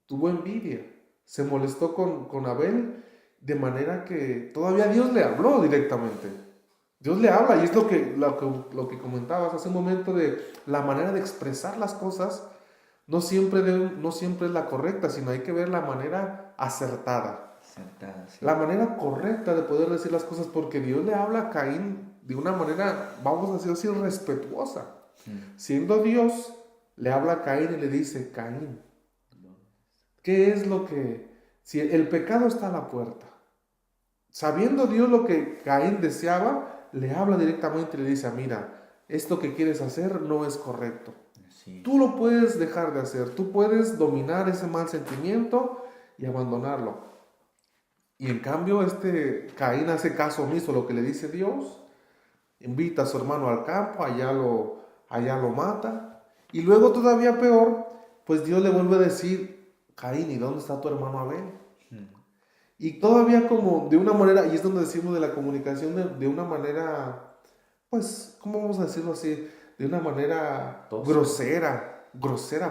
tuvo envidia, se molestó con Abel de manera que todavía Dios le habló directamente. Dios le habla y es lo que comentabas hace un momento de la manera de expresar las cosas no siempre es la correcta, sino hay que ver la manera acertada. Sentada, sí. La manera correcta de poder decir las cosas, porque Dios le habla a Caín de una manera, vamos a decir así, respetuosa. Siendo Dios, le habla a Caín y le dice: Caín, ¿qué es lo que... Si el pecado está a la puerta, sabiendo Dios lo que Caín deseaba, le habla directamente y le dice: mira, esto que quieres hacer no es correcto. Sí. Tú lo puedes dejar de hacer, tú puedes dominar ese mal sentimiento y abandonarlo. Y en cambio Caín hace caso omiso a lo que le dice Dios, invita a su hermano al campo, allá lo mata, y luego todavía peor, pues Dios le vuelve a decir: Caín, ¿y dónde está tu hermano Abel? Y todavía como de una manera, y es donde decimos de la comunicación de una manera, pues, ¿cómo vamos a decirlo así? De una manera grosera,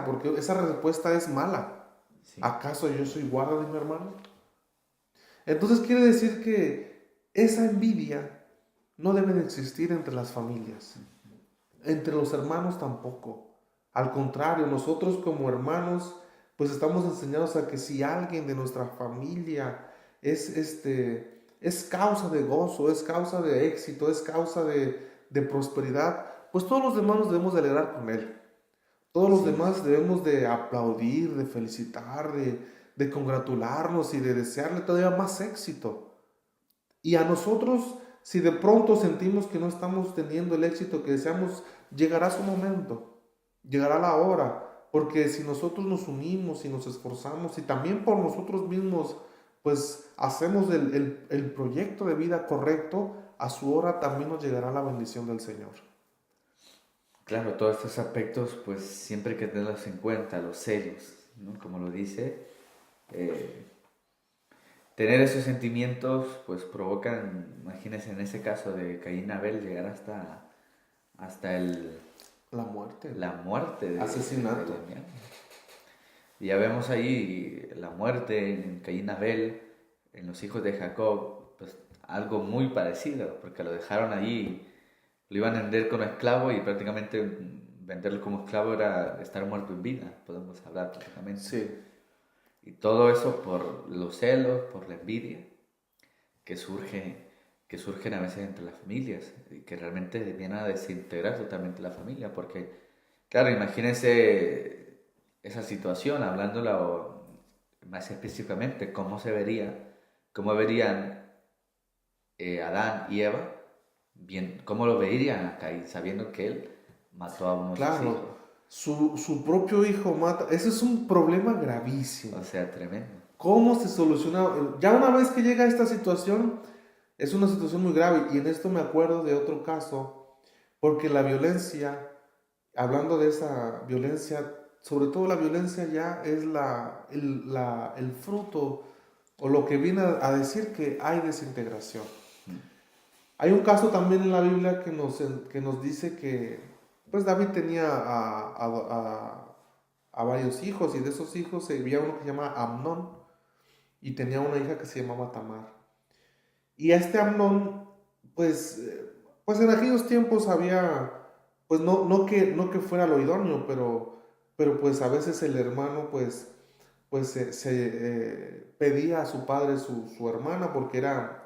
porque esa respuesta es mala. Sí. ¿Acaso yo soy guarda de mi hermano? Entonces quiere decir que esa envidia no debe de existir entre las familias, entre los hermanos tampoco. Al contrario, nosotros como hermanos, pues estamos enseñados a que si alguien de nuestra familia es causa de gozo, es causa de éxito, es causa de prosperidad, pues todos los demás nos debemos de alegrar con él. Todos los demás debemos de aplaudir, de felicitar, de congratularnos y de desearle todavía más éxito. Y a nosotros, si de pronto sentimos que no estamos teniendo el éxito que deseamos, llegará su momento, llegará la hora, porque si nosotros nos unimos y nos esforzamos y también por nosotros mismos, pues hacemos el proyecto de vida correcto, a su hora también nos llegará la bendición del Señor. Claro, todos estos aspectos, pues siempre hay que tenerlos en cuenta, los celos, ¿no? Como lo dice, tener esos sentimientos, pues provocan, imagínense en ese caso de Caín y Abel, llegar hasta La muerte. la muerte. Asesinato. Y ya vemos ahí la muerte en Caín y Abel, en los hijos de Jacob, pues algo muy parecido, porque lo dejaron allí lo iban a vender como esclavo y prácticamente venderlo como esclavo era estar muerto en vida, podemos hablar prácticamente. Sí, Y todo eso por los celos, por la envidia que surgen a veces entre las familias y que realmente vienen a desintegrar totalmente la familia. Porque, claro, imagínense esa situación, hablándola más específicamente, cómo verían Adán y Eva, bien, cómo lo verían a Caín, sabiendo que él mató a uno de sus hijos. claro. Su propio hijo mata. Ese es un problema gravísimo. O sea, tremendo. ¿Cómo se soluciona? Ya una vez que llega a esta situación, es una situación muy grave. Y en esto me acuerdo de otro caso, porque la violencia, hablando de esa violencia, sobre todo la violencia ya es el fruto o lo que viene a decir que hay desintegración. Hay un caso también en la Biblia que nos dice que pues David tenía a varios hijos y de esos hijos había uno que se llama Amnón y tenía una hija que se llamaba Tamar. Y a este Amnón, pues en aquellos tiempos había, pues no que fuera lo idóneo, pero pues a veces el hermano pedía a su padre su hermana porque era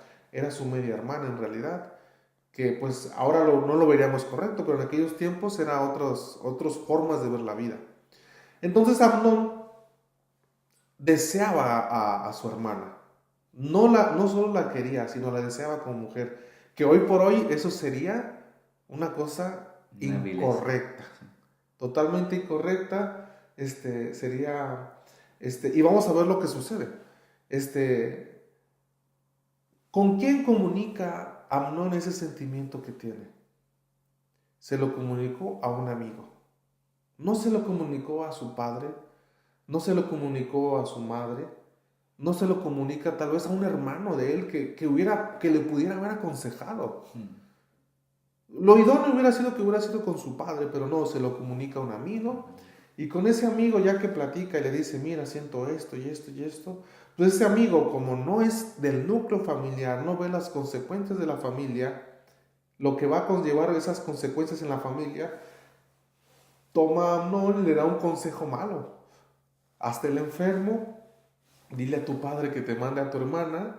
su media hermana en realidad, que pues ahora no lo veríamos correcto, pero en aquellos tiempos era otras formas de ver la vida. Entonces Amnón deseaba a su hermana, no solo la quería, sino la deseaba como mujer, que hoy por hoy eso sería una cosa Una vileza. incorrecta, totalmente incorrecta, y vamos a ver lo que sucede. ¿Con quién comunica Amnón ese sentimiento que tiene? Se lo comunicó a un amigo. No se lo comunicó a su padre, no se lo comunicó a su madre, no se lo comunica tal vez a un hermano de él que le pudiera haber aconsejado. Lo idóneo hubiera sido con su padre, pero no, se lo comunica a un amigo. Y con ese amigo, ya que platica y le dice, mira, siento esto y esto y esto, pues ese amigo, como no es del núcleo familiar, no ve las consecuencias de la familia, lo que va a conllevar esas consecuencias en la familia, no le da un consejo malo. Hazte el enfermo, dile a tu padre que te mande a tu hermana,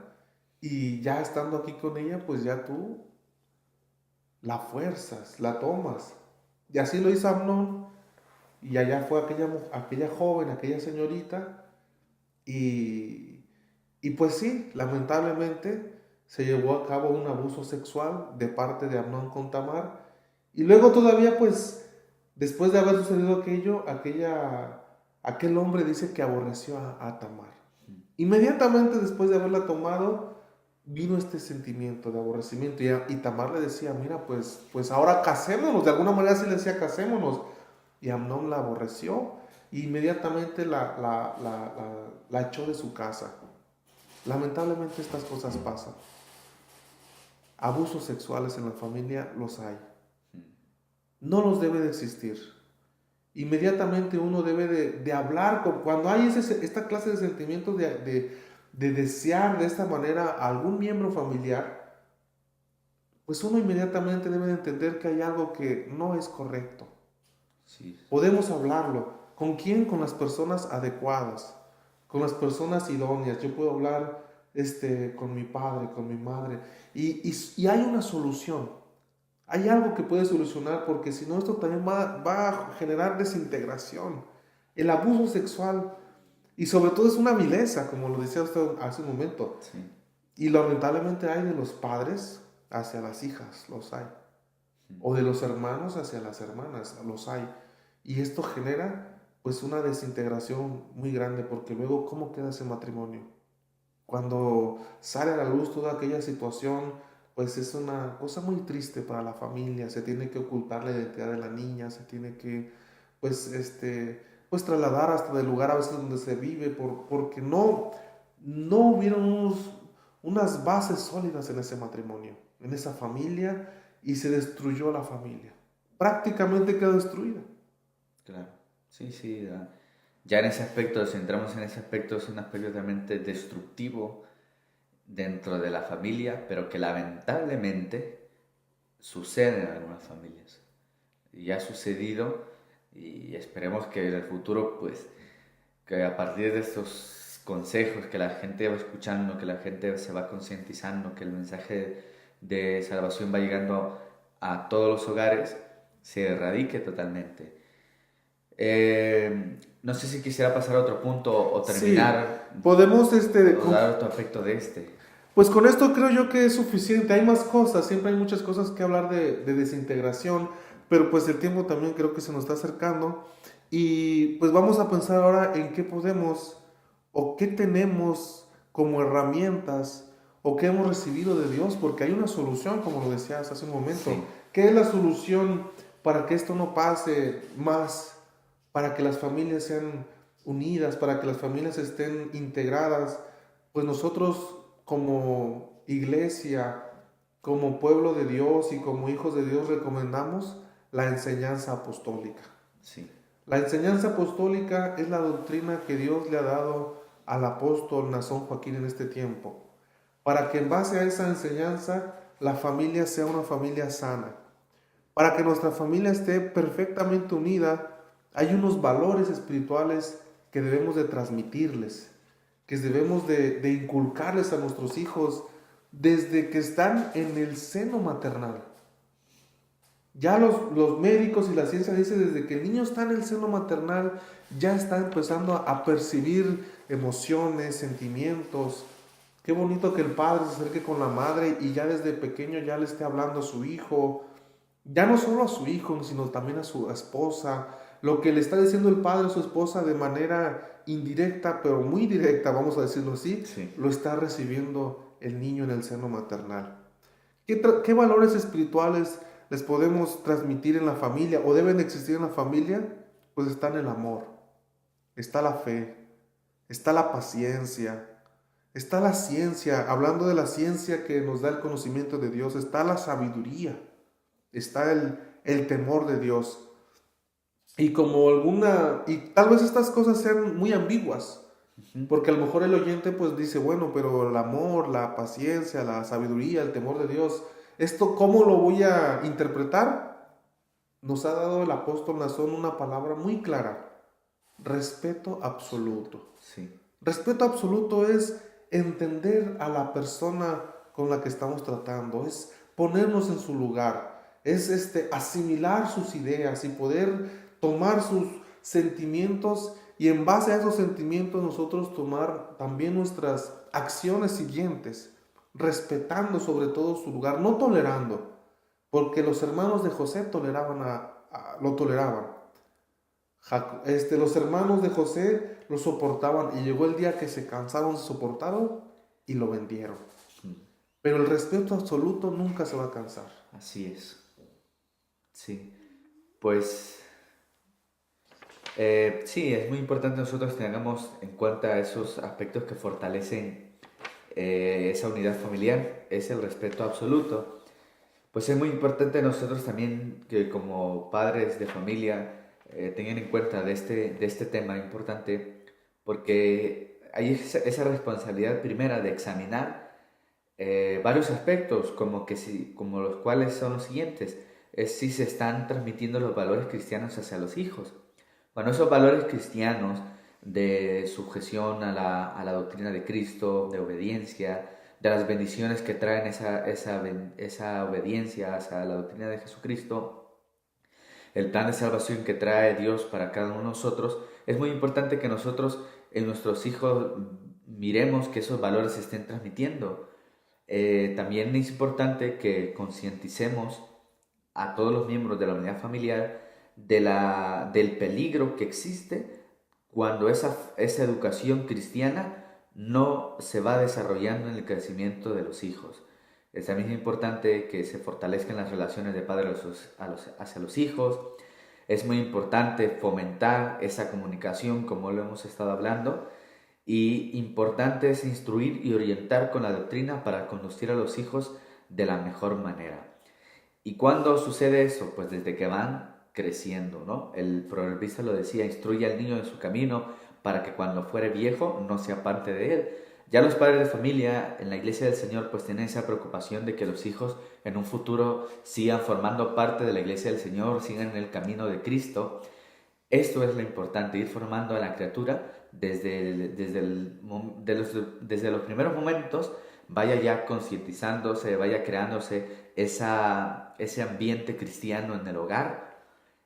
y ya estando aquí con ella, pues ya tú la fuerzas, la tomas. Y así lo hizo Amnón. Y allá fue aquella joven, aquella señorita, y pues sí, lamentablemente se llevó a cabo un abuso sexual de parte de Amnón con Tamar, y luego todavía pues, después de haber sucedido aquel hombre dice que aborreció a Tamar. Inmediatamente después de haberla tomado, vino este sentimiento de aborrecimiento, y Tamar le decía, mira, pues ahora casémonos, de alguna manera sí le decía casémonos. Y Amnón la aborreció e inmediatamente la echó de su casa. Lamentablemente estas cosas pasan. Abusos sexuales en la familia los hay. No los debe de existir. Inmediatamente uno debe de hablar, cuando hay esta clase de sentimientos de desear de esta manera a algún miembro familiar, pues uno inmediatamente debe de entender que hay algo que no es correcto. Sí. Podemos hablarlo. ¿Con quién? Con las personas adecuadas, con las personas idóneas. Yo puedo hablar con mi padre, con mi madre. Y hay una solución. Hay algo que puede solucionar, porque si no, esto también va a generar desintegración. El abuso sexual, y sobre todo es una vileza, como lo decía usted hace un momento. Sí. Y lamentablemente hay de los padres hacia las hijas, los hay. O de los hermanos hacia las hermanas, los hay. Y esto genera pues una desintegración muy grande, porque luego ¿cómo queda ese matrimonio? Cuando sale a la luz toda aquella situación, pues es una cosa muy triste para la familia. Se tiene que ocultar la identidad de la niña, se tiene que pues trasladar hasta del lugar a veces donde se vive, porque no hubieron unas bases sólidas en ese matrimonio, en esa familia, y se destruyó la familia. Prácticamente quedó destruida. Claro, sí, sí. Ya en ese aspecto, si entramos en ese aspecto, es un aspecto realmente destructivo dentro de la familia, pero que lamentablemente sucede en algunas familias. Y ha sucedido y esperemos que en el futuro, pues, que a partir de estos consejos que la gente va escuchando, que la gente se va concientizando, que el mensaje de salvación va llegando a todos los hogares, se erradique totalmente. No sé si quisiera pasar a otro punto o Sí, terminar podemos, o dar otro aspecto de este. pues con esto creo yo que es suficiente. Hay más cosas, siempre hay muchas cosas que hablar de desintegración, pero pues el tiempo también creo que se nos está acercando. Y pues vamos a pensar ahora en qué podemos o qué tenemos como herramientas o qué hemos recibido de Dios, porque hay una solución, como lo decías hace un momento. Sí, ¿Qué es la solución para que esto no pase más? Para que las familias sean unidas, para que las familias estén integradas. Pues nosotros como iglesia, como pueblo de Dios y como hijos de Dios recomendamos la enseñanza apostólica. sí, La enseñanza apostólica es la doctrina que Dios le ha dado al apóstol Nazón Joaquín en este tiempo, para que en base a esa enseñanza la familia sea una familia sana, para que nuestra familia esté perfectamente unida. Hay unos valores espirituales que debemos de transmitirles, que debemos de inculcarles a nuestros hijos desde que están en el seno maternal. Ya los médicos y la ciencia dicen desde que el niño está en el seno maternal ya está empezando a percibir emociones, sentimientos. Qué bonito que el padre se acerque con la madre y ya desde pequeño ya le esté hablando a su hijo, ya no solo a su hijo, sino también a su esposa. Lo que le está diciendo el padre a su esposa de manera indirecta, pero muy directa, vamos a decirlo así, sí. lo está recibiendo el niño en el seno maternal. ¿Qué valores espirituales les podemos transmitir en la familia o deben existir en la familia? Pues está en el amor, está la fe, está la paciencia, está la ciencia, hablando de la ciencia que nos da el conocimiento de Dios, está la sabiduría, está el temor de Dios. Y como y tal vez estas cosas sean muy ambiguas, porque a lo mejor el oyente pues dice, bueno, pero el amor, la paciencia, la sabiduría, el temor de Dios, ¿esto cómo lo voy a interpretar? Nos ha dado el apóstol Nazón una palabra muy clara: respeto absoluto. Sí, Respeto absoluto es entender a la persona con la que estamos tratando, es ponernos en su lugar, es asimilar sus ideas y poder tomar sus sentimientos y en base a esos sentimientos nosotros tomar también nuestras acciones siguientes, respetando sobre todo su lugar, no tolerando, porque los hermanos de José lo toleraban. Los hermanos de José lo soportaban y llegó el día que se cansaron, se soportaron y lo vendieron. Pero el respeto absoluto nunca se va a cansar. así es. Sí, pues sí, es muy importante que nosotros tengamos en cuenta esos aspectos que fortalecen esa unidad familiar, es el respeto absoluto. Pues es muy importante nosotros también que como padres de familia tengan en cuenta de este tema importante, porque hay esa responsabilidad primera de examinar varios aspectos, como los cuales son los siguientes, es si se están transmitiendo los valores cristianos hacia los hijos. Bueno, esos valores cristianos de sujeción a la doctrina de Cristo, de obediencia, de las bendiciones que traen esa obediencia hacia la doctrina de Jesucristo, el plan de salvación que trae Dios para cada uno de nosotros, es muy importante que nosotros en nuestros hijos miremos que esos valores se estén transmitiendo. También es importante que concienticemos a todos los miembros de la unidad familiar del peligro que existe cuando esa educación cristiana no se va desarrollando en el crecimiento de los hijos. Es también importante que se fortalezcan las relaciones de padre hacia los hijos. Es muy importante fomentar esa comunicación, como lo hemos estado hablando, y importante es instruir y orientar con la doctrina para conducir a los hijos de la mejor manera. ¿Y cuándo sucede eso? Pues desde que van creciendo, ¿no? El proverbista lo decía: instruye al niño en su camino para que cuando fuere viejo no se aparte de él. Ya los padres de familia en la iglesia del Señor pues tienen esa preocupación de que los hijos en un futuro sigan formando parte de la iglesia del Señor, sigan en el camino de Cristo. Esto es lo importante, ir formando a la criatura desde los primeros momentos, vaya ya concientizándose, vaya creándose ese ambiente cristiano en el hogar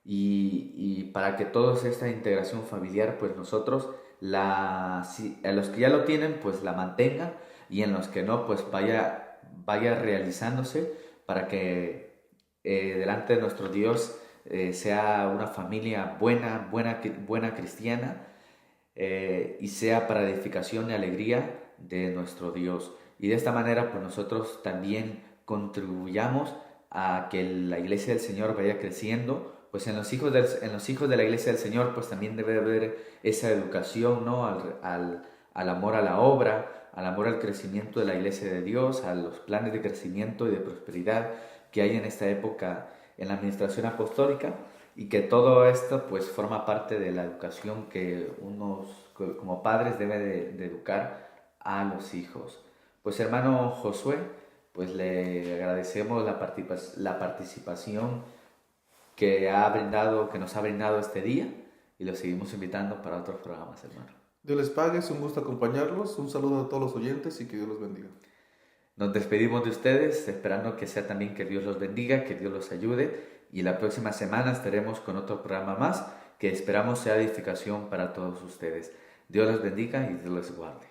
y para que toda esta integración familiar, pues nosotros, a los que ya lo tienen, pues la mantengan y en los que no, pues vaya realizándose para que delante de nuestro Dios sea una familia buena cristiana y sea para edificación y alegría de nuestro Dios. Y de esta manera, pues nosotros también contribuyamos a que la iglesia del Señor vaya creciendo. Pues en los hijos de la iglesia del Señor, pues también debe haber esa educación, ¿no? Al amor a la obra, al amor al crecimiento de la iglesia de Dios, a los planes de crecimiento y de prosperidad que hay en esta época en la administración apostólica, y que todo esto pues forma parte de la educación que unos como padres debe de educar a los hijos. Pues hermano Josué, pues le agradecemos la participación que nos ha brindado este día, y los seguimos invitando para otros programas, hermano. Dios les pague, es un gusto acompañarlos. Un saludo a todos los oyentes y que Dios los bendiga. Nos despedimos de ustedes, esperando que sea también que Dios los bendiga, que Dios los ayude, y la próxima semana estaremos con otro programa más que esperamos sea edificación para todos ustedes. Dios los bendiga y Dios los guarde.